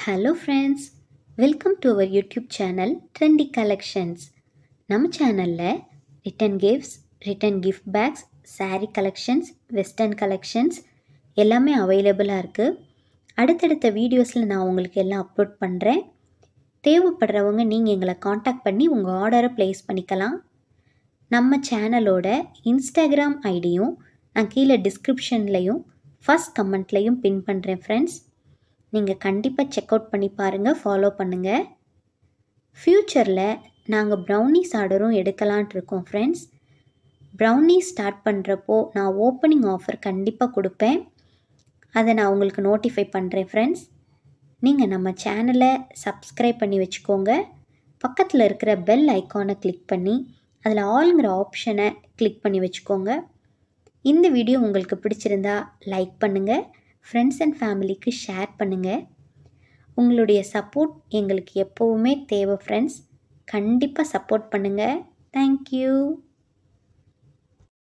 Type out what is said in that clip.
Hello friends, welcome to our YouTube channel trendy collections. நம்ம சேனலில் return gift packs, saree collections, western collections எல்லாமே அவைலபிளாக இருக்குது. அடுத்தடுத்த வீடியோஸில் நான் உங்களுக்கு எல்லாம் அப்லோட் பண்ணுறேன். தேவைப்படுறவங்க நீங்கள் எங்களை காண்டாக்ட் பண்ணி உங்கள் ஆர்டரை ப்ளேஸ் பண்ணிக்கலாம். நம்ம சேனலோட இன்ஸ்டாகிராம் ஐடியும் நான் கீழே டிஸ்கிரிப்ஷன்லையும் ஃபஸ்ட் கமெண்ட்லையும் பின் பண்ணுறேன் ஃப்ரெண்ட்ஸ். நீங்கள் கண்டிப்பாக செக் அவுட் பண்ணி பாருங்கள், ஃபாலோ பண்ணுங்கள். ஃப்யூச்சரில் நாங்கள் ப்ரௌனீஸ் ஆர்டரும் எடுக்கலான்ட்டு இருக்கோம் ஃப்ரெண்ட்ஸ். ப்ரௌனீஸ் ஸ்டார்ட் பண்ணுறப்போ நான் ஓப்பனிங் ஆஃபர் கண்டிப்பாக கொடுப்பேன். அதை நான் உங்களுக்கு நோட்டிஃபை பண்ணுறேன் ஃப்ரெண்ட்ஸ். நீங்கள் நம்ம சேனலை சப்ஸ்கிரைப் பண்ணி வச்சுக்கோங்க. பக்கத்தில் இருக்கிற பெல் ஐக்கானை கிளிக் பண்ணி அதில் ஆளுங்கிற ஆப்ஷனை கிளிக் பண்ணி வச்சுக்கோங்க. இந்த வீடியோ உங்களுக்கு பிடிச்சிருந்தா லைக் பண்ணுங்கள், ஃப்ரெண்ட்ஸ் அண்ட் ஃபேமிலிக்கு ஷேர் பண்ணுங்கள். உங்களுடைய சப்போர்ட் எங்களுக்கு எப்போவுமே தேவை ஃப்ரெண்ட்ஸ். கண்டிப்பாக சப்போர்ட் பண்ணுங்கள். தேங்க்யூ.